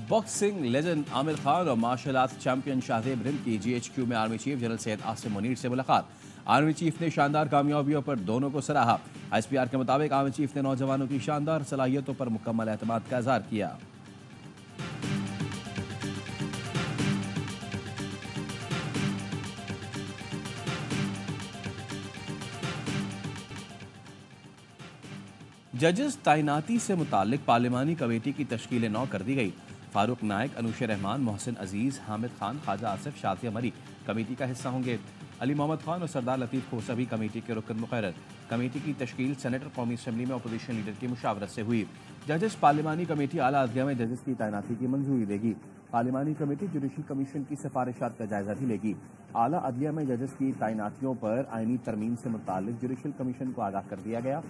Boxing legend Aamir Khan और martial arts champion Shahzeb Rind की GHQ में army chief general Syed Asim Munir से मुलाकात। आर्मी चीफ ने शानदार कामयाबियों पर दोनों को सराहा। ISPR के मुताबिक आर्मी चीफ ने नौजवानों की शानदार सलाहियतों पर मुकम्मल एतमाद का इजहार किया। जजेस तैनाती से मुतालिक पार्लिमानी कमेटी की तश्कील 9 कर दी गई। फारूक नायक, अनुश रहमान, मोहसिन अजीज, हामिद खान, ख्वाजा आसिफ, शाजिया मरी कमेटी का हिस्सा होंगे। अली मोहम्मद खान और सरदार लतीफ़ खोसा भी कमेटी के रुकन मुकर्रर। कमेटी की तश्कील सेनेटर कौमी असम्बली में अपोजिशन लीडर की मुशावरत से हुई। जजेस पार्लिमानी कमेटी आला अदलिया में जजेस की तैनाती की मंजूरी देगी। पार्लिमानी कमेटी जुडिशल कमीशन की सिफारिशात का जायजा भी लेगी। आला अदलिया में जजेस की तैनातियों पर आईनी तरमीम से मुतालिक जुडिशल कमीशन को आगाह कर दिया गया।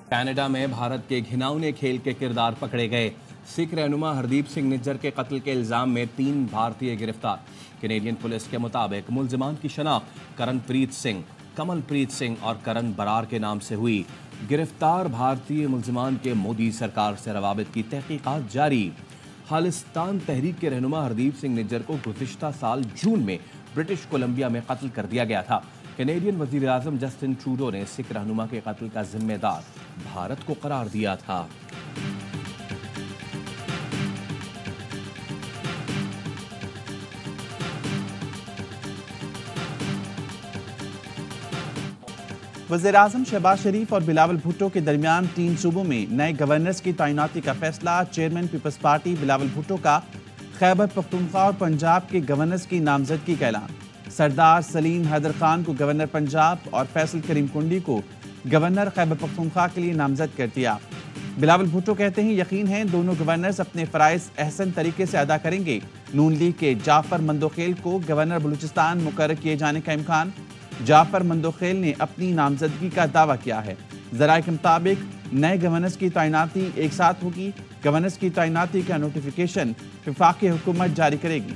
कनाडा में भारत के घिनौने खेल के किरदार पकड़े गए। सिख रहनुमा हरदीप सिंह निज्जर के कत्ल के इल्जाम में 3 भारतीय गिरफ्तार। कैनेडियन पुलिस के मुताबिक मुलजिमान की शनाख्त करणप्रीत सिंह, कमलप्रीत सिंह और करण बरार के नाम से हुई। गिरफ्तार भारतीय मुलजिमान के मोदी सरकार से रवाबित की तहकीकात जारी। खालिस्तान तहरीक के रहनुमा हरदीप सिंह निज्जर को गुज़िश्ता साल जून में ब्रिटिश कोलंबिया में कत्ल कर दिया गया था। कैनेडियन वज़ीर आज़म जस्टिन ट्रूडो ने सिख रहनुमा के कत्ल का जिम्मेदार भारत को करार दिया था। वज़ीर-ए-आज़म शहबाज शरीफ और बिलावल भुट्टो के दरमियान 3 सूबों में नए गवर्नर्स की तैनाती का फैसला। Chairman Peoples Party Bilawal Bhutto का खैबर पख्तूनख्वा और पंजाब के गवर्नर्स की नामजदगी का ऐलान। सरदार सलीम हैदर खान को गवर्नर पंजाब और फैसल करीम कुंडी को गवर्नर खैबर पख्तूनख्वा के लिए नामजद कर दिया। बिलावल भुट्टो कहते हैं यकीन है दोनों गवर्नर्स अपने फ़राइज़ अहसन तरीके से अदा करेंगे। नून लीग के जाफर मंदोखेल को गवर्नर बलूचिस्तान मुकर्रर किए जाने का इम्कान। जाफर मंदोखेल ने अपनी नामजदगी का दावा किया है। ज़राए के मुताबिक नए गवर्नर्स की तैनाती एक साथ होगी। गवर्नर्स की तैनाती का नोटिफिकेशन वफाकी हुकूमत जारी करेगी।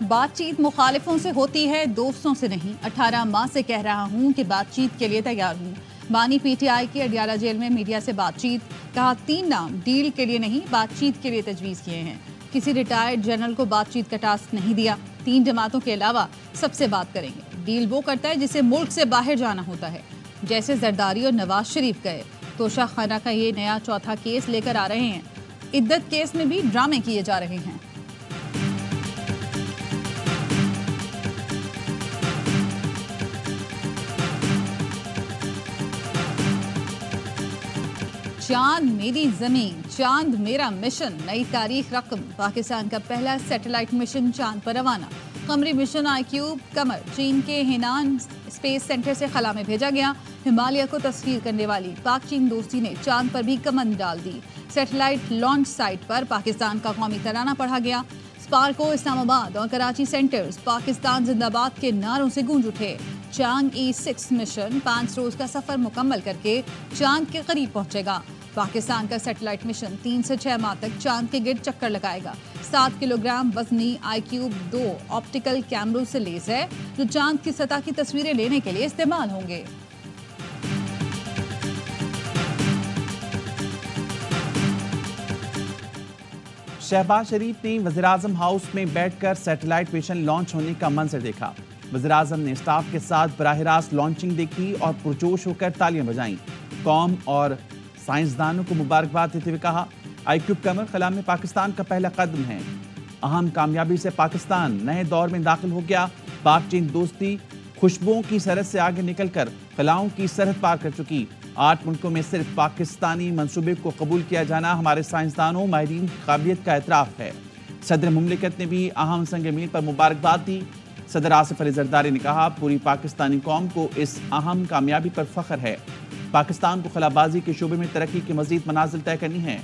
बातचीत मुखालिफों से होती है, दोस्तों से नहीं। 18 माह से कह रहा हूं कि बातचीत के लिए तैयार हूं। बानी PTI की अडियाला जेल में मीडिया से बातचीत। कहा 3 नाम डील के लिए नहीं, बातचीत के लिए तजवीज़ किए हैं। किसी रिटायर्ड जनरल को बातचीत का टास्क नहीं दिया। 3 जमातों के अलावा सबसे बात करेंगे। डील वो करता है जिसे मुल्क से बाहर जाना होता है, जैसे जरदारी और नवाज शरीफ गए। तोशा खाना का ये नया चौथा केस लेकर आ रहे हैं। इद्दत केस में भी ड्रामे किए जा रहे हैं। चांद मेरी जमीन, चांद मेरा मिशन, नई तारीख रकम। पाकिस्तान का पहला सैटेलाइट मिशन चांद पर रवाना। कमरी मिशन IQ कमर चीन के हेनान स्पेस सेंटर से खला में भेजा गया। हिमालय को तस्वीर करने वाली पाक चीन दोस्ती ने चांद पर भी कमंद डाल दी। सैटेलाइट लॉन्च साइट पर पाकिस्तान का कौमी तराना पढ़ा गया। स्पार्को, इस्लामाबाद और कराची सेंटर्स पाकिस्तान जिंदाबाद के नारों से गूंज उठे। चांद E6 मिशन 5 रोज का सफर मुकम्मल करके चांद के करीब पहुंचेगा। पाकिस्तान का सैटेलाइट मिशन 3 से 6 माह तक चांद के गिर्द चक्कर लगाएगा। 7 किलोग्राम वजनी IQ 2 ऑप्टिकल कैमरों से लैस है, जो चांद की सतह की तस्वीरें लेने के लिए इस्तेमाल होंगे। शहबाज शरीफ ने वज़ीर-ए-आज़म हाउस में बैठकर सैटेलाइट मिशन लॉन्च होने का मंजर देखा। वज़ीर-ए-आज़म ने स्टाफ के साथ बराह रास्त लॉन्चिंग देखी और पुरजोश होकर तालियां बजाईं। कौम और साइंसदानों को मुबारकबाद देते हुए कहा IQ कमर खला में पाकिस्तान का पहला कदम है। अहम कामयाबी से पाकिस्तान नए दौर में दाखिल हो गया। पाक चीन दोस्ती खुशबुओं की सरहद से आगे निकलकर खलाओं की सरहद पार कर चुकी। 8 मुल्कों में सिर्फ पाकिस्तानी मंसूबे को कबूल किया जाना हमारे साइंसदानों माहिरीन की काबिलियत का एतराफ़ है। सदर मुमलिकत ने भी अहम संग मील पर मुबारकबाद दी। सदर आसिफ अली जरदारी ने कहा पूरी पाकिस्तानी कौम को इस अहम कामयाबी पर फख्र है। पाकिस्तान को खलाबाजी के शोबे में तरक्की की मजीद मनाजिल तय करनी है।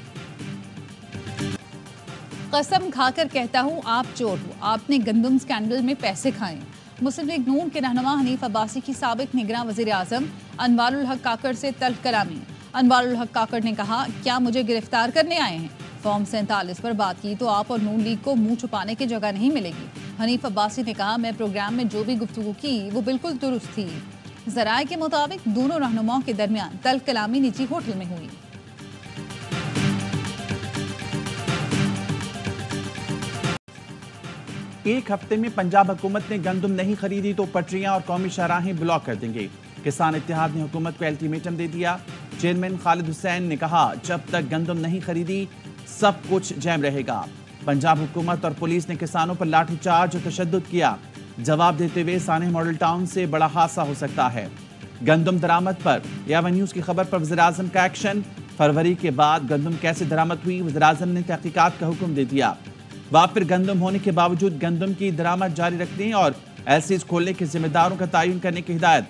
कसम खाकर कहता हूँ आप चोर हो, आपने गंदम स्कैंडल में पैसे खाए। मुस्लिम लीग नून के रहनुमा हनीफ अब्बासी की साबिक निगरान वज़ीर-ए-आज़म अनवारुल हक काकड़ से तल्ख कलामी। अनवारुल हक काकड़ ने कहा, क्या मुझे गिरफ्तार करने आए हैं? फॉर्म 47 पर बात की तो आप और नून लीग को मुंह छुपाने की जगह नहीं मिलेगी। हनीफ अब्बासी ने कहा, मैं प्रोग्राम में जो भी गुफ्तगू की वो बिल्कुल दुरुस्त थी। जराये के मुताबिक दोनों रहनुमाओं के दरमियान तल्ख कलामी निजी होटल में हुई। एक हफ्ते में पंजाब हुकूमत ने गंदम नहीं खरीदी तो पटरियां और कौमी शाहराहें ब्लॉक कर देंगे। किसान इत्तेहाद ने हुकूमत को अल्टीमेटम दे दिया। चेयरमैन खालिद हुसैन ने कहा, जब तक गंदम नहीं खरीदी सब कुछ जैम रहेगा। पंजाब हुकूमत और पुलिस ने किसानों पर लाठीचार्ज और तशद्दुद किया। जवाब देते हुए सानेह मॉडल टाउन से बड़ा हादसा हो सकता है। गंदम दरामद पर यावा न्यूज की खबर पर वज़ीर-ए-आज़म का एक्शन। फरवरी के बाद गंदम कैसे दरामद हुई, वज़ीर-ए-आज़म ने तहकीकात का हुक्म दे दिया। वाफिर गंदम होने के बावजूद गंदम की दरामद जारी रखने और एलसीज खोलने के जिम्मेदारों का तयन करने की हिदायत।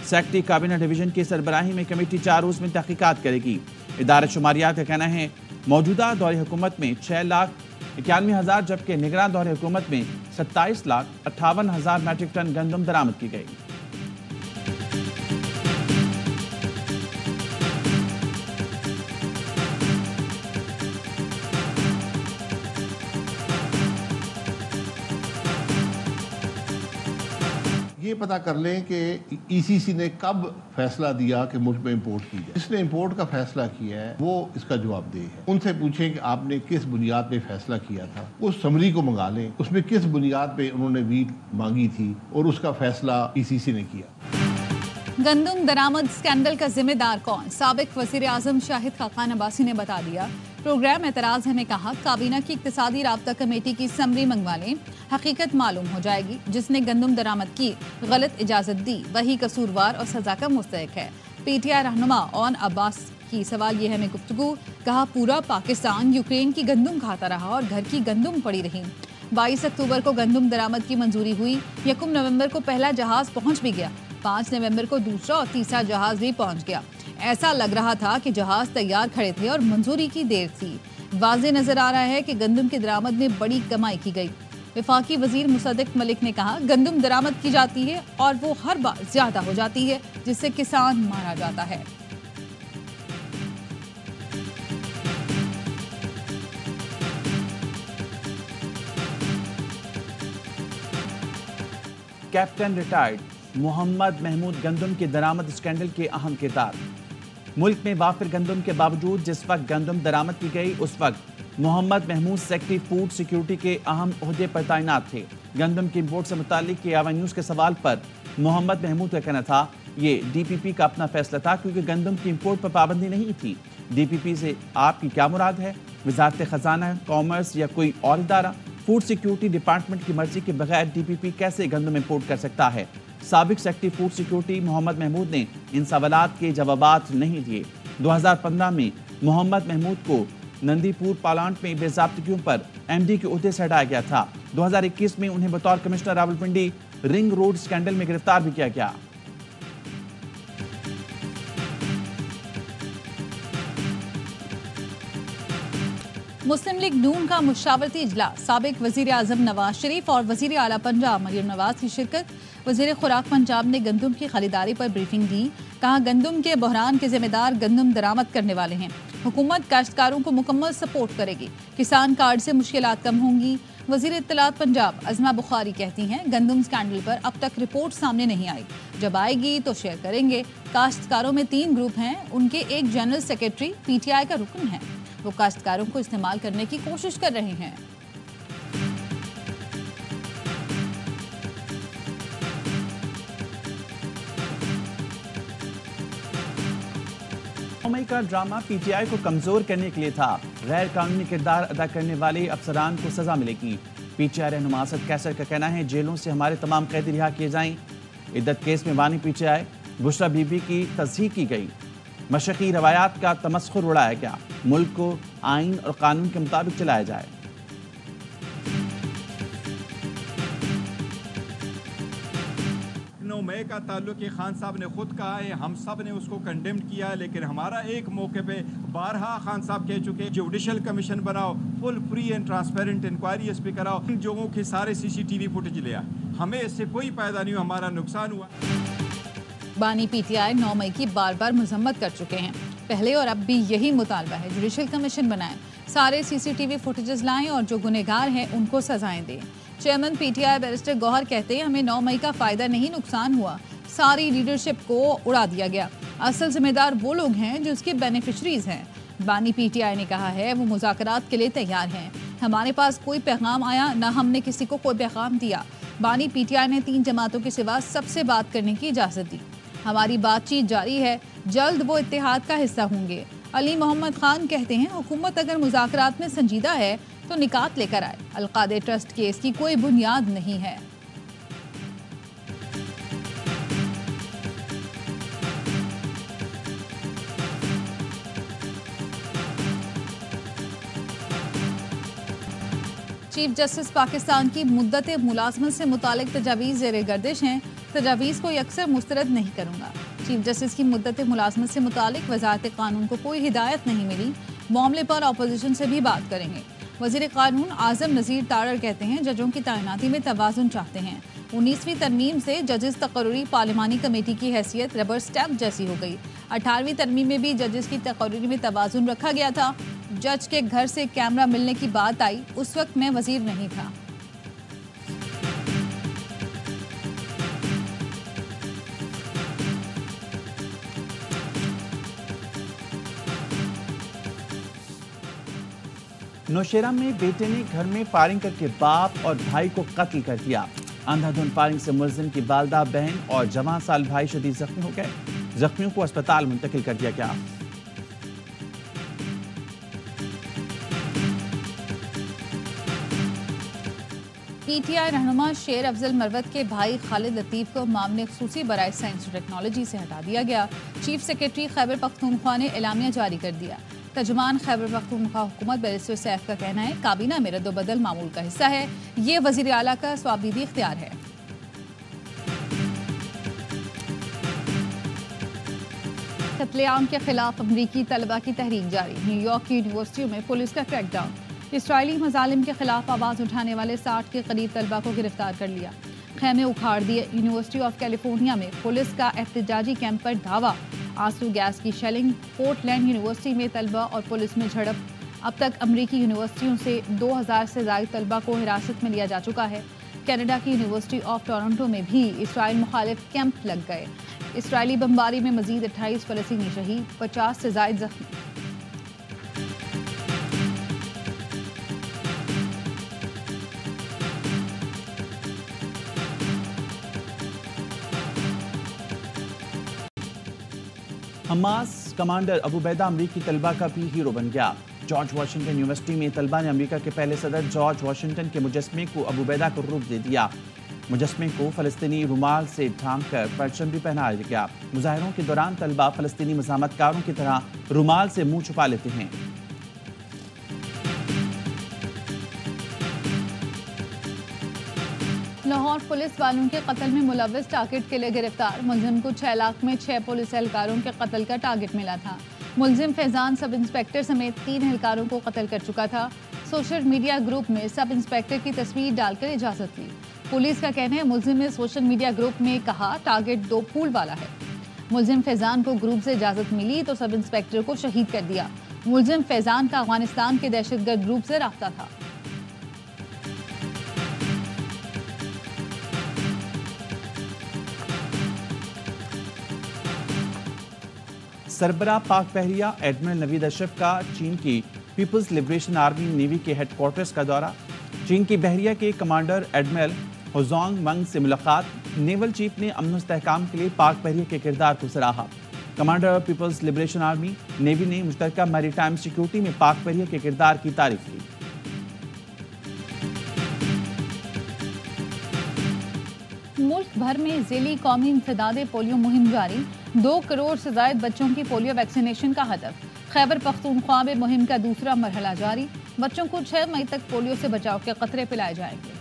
सेक्रेटरी काबीना डिवीजन की सरबराही में कमेटी 4 रोज में तहकीकात करेगी। इदारा शुमारियात का कहना है मौजूदा दौरे हुकूमत में 6,91,000 जबकि निगरान दौरे हुकूमत में 27,58,000 मैट्रिक टन गंदम दरामद की गई। ये पता कर लें कि ईसीसी ने कब फैसला दिया कि मुल्क में इंपोर्ट की जाए। जिसने इंपोर्ट का फैसला किया है वो इसका जवाबदेह है। उनसे पूछें कि आपने किस बुनियाद पे फैसला किया था, उस समरी को मंगा लें, उसमें किस बुनियाद पे उन्होंने वीट मांगी थी और उसका फैसला ईसीसी ने किया। गंदम दरामद स्कैंडल का जिम्मेदार कौन? साबिक वज़ीर-ए-आज़म शाहिद खाकान अब्बासी ने बता दिया। प्रोग्राम एतराज़ है में कहा, काबीना की इक्तिसादी राब्ता कमेटी की समरी मंगवा लें, हकीकत मालूम हो जाएगी। जिसने गंदम दरामद की गलत इजाज़त दी वही कसूरवार और सजा का मुस्तहिक है। पीटीआई रहनुमा ओन अब्बास की सवाल यह है में गुफ्तगू। कहा, पूरा पाकिस्तान यूक्रेन की गंदम खाता रहा और घर की गंदम पड़ी रही। 22 अक्टूबर को गंदम दरामद की मंजूरी हुई। 1 नवंबर को पहला जहाज पहुंच भी गया। 5 नवंबर को दूसरा और तीसरा जहाज भी पहुंच गया। ऐसा लग रहा था कि जहाज तैयार खड़े थे और मंजूरी की देर थी। वाज़े नजर आ रहा है कि गंदम की दरामद में बड़ी कमाई की गई। वफाकी वजीर मुसद्दिक मलिक ने कहा, गंदम दरामद की जाती है और वो हर बार ज्यादा हो जाती है जिससे किसान मारा जाता है। कैप्टन रिटायर्ड मोहम्मद महमूद गंदम के दरामद स्कैंडल के अहम किरदार। मुल्क में वाफिर गंदम के बावजूद जिस वक्त गंदम दरामद की गई उस वक्त Muhammad Mahmood secretary food security के अहम ओहदे पर तैनात थे। गंदम की इंपोर्ट से मुतालिक यावा न्यूज़ के सवाल पर मोहम्मद महमूद का कहना था ये डीपीपी का अपना फैसला था क्योंकि गंदम की इंपोर्ट पर पाबंदी नहीं थी। डीपीपी से आपकी क्या मुराद है? वजारत खजाना, कॉमर्स या कोई और इदारा? फूड सिक्योरिटी डिपार्टमेंट की मर्जी के बगैर डीपीपी कैसे गंदम इंपोर्ट कर सकता है? साबिक secretary food security Muhammad Mahmood ने इन सवालात के जवाबात नहीं दिए। 2015 में मोहम्मद महमूद को नंदीपुर पालांट में बेज़ाब्तगियों पर एमडी के ओहदे से हटाया गया था। 2021 में उन्हें बतौर commissioner Rawalpindi ring road scandal में गिरफ्तार भी किया गया। मुस्लिम लीग नून का मुशावरती इजलास। साबिक वज़ीर-ए-आज़म नवाज शरीफ और वज़ीर आला पंजाब मरियम नवाज की शिरकत। वज़ीर खुराक पंजाब ने गंदम की खरीदारी पर ब्रीफिंग दी। कहा, गंदम के बहरान के जिम्मेदार गंदम दरामद करने वाले हैं। हुकूमत काश्तकारों को मुकम्मल सपोर्ट करेगी। किसान कार्ड से मुश्किलात कम होंगी। वज़ीर इत्तलात पंजाब अज़मा बुखारी कहती हैं, गंदम स्कैंडल पर अब तक रिपोर्ट सामने नहीं आई, जब आएगी तो शेयर करेंगे। काश्तकारों में 3 ग्रुप हैं, उनके एक जनरल सेक्रेटरी पीटीआई का रुकन है। वो काश्तकारों को इस्तेमाल करने की कोशिश कर रहे हैं। मई का ड्रामा पीटीआई को कमजोर करने के लिए था। गैर कानूनी किरदार अदा करने वाले अफसरान को सजा मिलेगी। पीटीआई रहनुमा असद कैसर का कहना है, जेलों से हमारे तमाम कैदी रिहा किए जाएं। इद्दत केस में बानी पीटीआई बुशरा बीबी की तस्दीक की गई। मशरक़ी रवायात का तमस्खुर उड़ाया गया। मुल्क को आइन और कानून के मुताबिक चलाया जाए। मई का ताल्लुक खान साहब ने खुद कहा है, हम सब ने उसको कंडेम किया है, लेकिन हमारा एक मौके पे बारहा खान साहब कह चुके जुडिशल कमीशन बनाओ, full free and transparent inquiry इस पे कराओ, इन लोगों के सारे सीसीटीवी फुटेज लिया। हमें इससे कोई फायदा नहीं हुआ, हमारा नुकसान हुआ। बानी पीटीआई 9 मई की बार बार मजम्मत कर चुके हैं। पहले और अब भी यही मुतालबा है, जुडिशल कमीशन बनाएं, सारे सीसीटीवी फुटेजेस लाएं और जो गुनहगार हैं उनको सजाएं दें। चेयरमैन पीटीआई बैरिस्टर गौहर कहते हैं, हमें 9 मई का फायदा नहीं नुकसान हुआ, सारी लीडरशिप को उड़ा दिया गया। असल जिम्मेदार वो लोग हैं जो इसके बेनिफिशरीज हैं। बानी पीटीआई ने कहा है वो मुज़ाकरात के लिए तैयार हैं। हमारे पास कोई पैगाम आया, न हमने किसी को कोई पैगाम दिया। बानी पीटीआई ने 3 जमातों के सिवा सबसे बात करने की इजाज़त दी। हमारी बातचीत जारी है, जल्द वो इत्तेहाद का हिस्सा होंगे। अली मोहम्मद खान कहते हैं, हुकूमत अगर मुज़ाकरात में संजीदा है तो निकात लेकर आए। अलकादे ट्रस्ट केस की कोई बुनियाद नहीं है। चीफ जस्टिस पाकिस्तान की मुद्दत मुलाजमत से मुतालिक तजावीज़ ज़ेरे गर्दिश हैं। तजावीज़ को यकसर मुस्तरद नहीं करूँगा। चीफ जस्टिस की मुद्दत मुलाजमत से मुतालिक वजारत कानून को कोई हिदायत नहीं मिली। मामले पर अपोजिशन से भी बात करेंगे। वज़ीर कानून आज़म नज़ीर तारड़ कहते हैं, जजों की तैनाती में तवाज़ुन चाहते हैं। 19वीं तरमीम से जजेस तकर्रुरी पार्लिमानी कमेटी की हैसियत रबर स्टैम्प जैसी हो गई। 18वीं तरमीम में भी जजेस की तकर्रुरी में तवाज़ुन रखा गया था। जज के घर से कैमरा मिलने की बात आई, उस वक्त मैं वजीर नहीं था। नौशेरा में बेटे ने घर में फायरिंग करके बाप और भाई को कत्ल कर दिया। अंधाधुंध फायरिंग से मुलजिम की वालदा, बहन और जवान साल भाई शदीद जख्मी हो गए। जख्मियों को अस्पताल मुंतकिल कर दिया गया। पीटीआई रहनुमा शेर अफजल मरवत के भाई खालिद लतीफ़ को मामले खुसूसी बराए साइंस और टेक्नोलॉजी से हटा दिया गया। चीफ सेक्रेटरी खैबर पख्तूनख्वा ने एलामिया जारी कर दिया। तर्जुमान खैबर पख्तूनख्वा हुकूमत बैरिस्टर सैफ का कहना है, काबीना में रद्दोबदल मामूल का हिस्सा है। ये वज़ीर आला का स्वाबदीदी इख्तियार है। कत्लेआम के खिलाफ अमरीकी तलबा की तहरीक जारी। न्यूयॉर्क की यूनिवर्सिटियों में पुलिस का क्रैकडाउन। इसराइली मजालिम के खिलाफ आवाज़ उठाने वाले 60 के करीब तलबा को गिरफ्तार कर लिया। खैमे उखाड़ दिए। यूनिवर्सिटी ऑफ कैलिफोर्निया में पुलिस का एहतजाजी कैंप पर धावा। आंसू गैस की शेलिंग। पोर्टलैंड यूनिवर्सिटी में तलबा और पुलिस में झड़प। अब तक अमरीकी यूनिवर्सिटियों से 2000 से ज़ायद तलबा को हिरासत में लिया जा चुका है। कनाडा की यूनिवर्सिटी ऑफ टोरंटो में भी इसराइल मुखालिफ कैंप लग गए। इसराइली बमबारी में मजीद 28 फ़लस्तीनी शहीद, 50 से ज़ायद जख्मी। हमास कमांडर अबू बैदा अमरीकी तलबा का भी हीरो बन गया। जॉर्ज वाशिंगटन यूनिवर्सिटी में तलबा ने अमेरिका के पहले सदर जॉर्ज वाशिंगटन के मुजस्मे को अबू बैदा को रूप दे दिया। मुजस्मे को फ़लस्तीनी रुमाल से ढांक कर परचम भी पहनाया गया। मुजाहिरों के दौरान तलबा फ़लस्तीनी मज़ाहमतकारों की तरह रुमाल से मुंह छुपा लेते हैं। लाहौर पुलिस वालों के कत्ल में मुलव्विस टारगेट के लिए गिरफ्तार। मुलजिम को 6 लाख में 6 पुलिस एहलकारों के कत्ल का टारगेट मिला था। मुलजिम फैजान सब इंस्पेक्टर समेत 3 एहलकारों को कत्ल कर चुका था। सोशल मीडिया ग्रुप में सब इंस्पेक्टर की तस्वीर डालकर इजाजत ली। पुलिस का कहना है, मुलजिम ने सोशल मीडिया ग्रुप में कहा टारगेट 2 फूल वाला है। मुलजिम फैजान को ग्रुप से इजाजत मिली तो सब इंस्पेक्टर को शहीद कर दिया। मुलजिम फैजान का अफगानिस्तान के दहशतगर्द ग्रुप से राब्ता था। सरबरा पाक बहरिया एडमिरल नवीद अशरफ का चीन की पीपल्स लिबरेशन आर्मी नेवी के हेडक्वार्टर्स का दौरा। चीन की बहरिया के कमांडर एडमिरल होजोंग मंग से मुलाकात। नेवल चीफ ने अमन इस्तेहकाम के लिए पाक बहरिया के किरदार को सराहा। Commander People's Liberation Army Navy ने मुश्तरका मैरीटाइम सिक्योरिटी में पाक बहरिया के किरदार की तारीफ की। मुल्क भर में ज़िली कौमी इंसदादे पोलियो मुहिम जारी। 2 करोड़ से ज़ायद बच्चों की पोलियो वैक्सीनेशन का हदफ। खैबर पख्तूनख्वा में मुहिम का दूसरा मरहला जारी। बच्चों को 6 मई तक पोलियो से बचाव के कतरे पिलाए जाएंगे।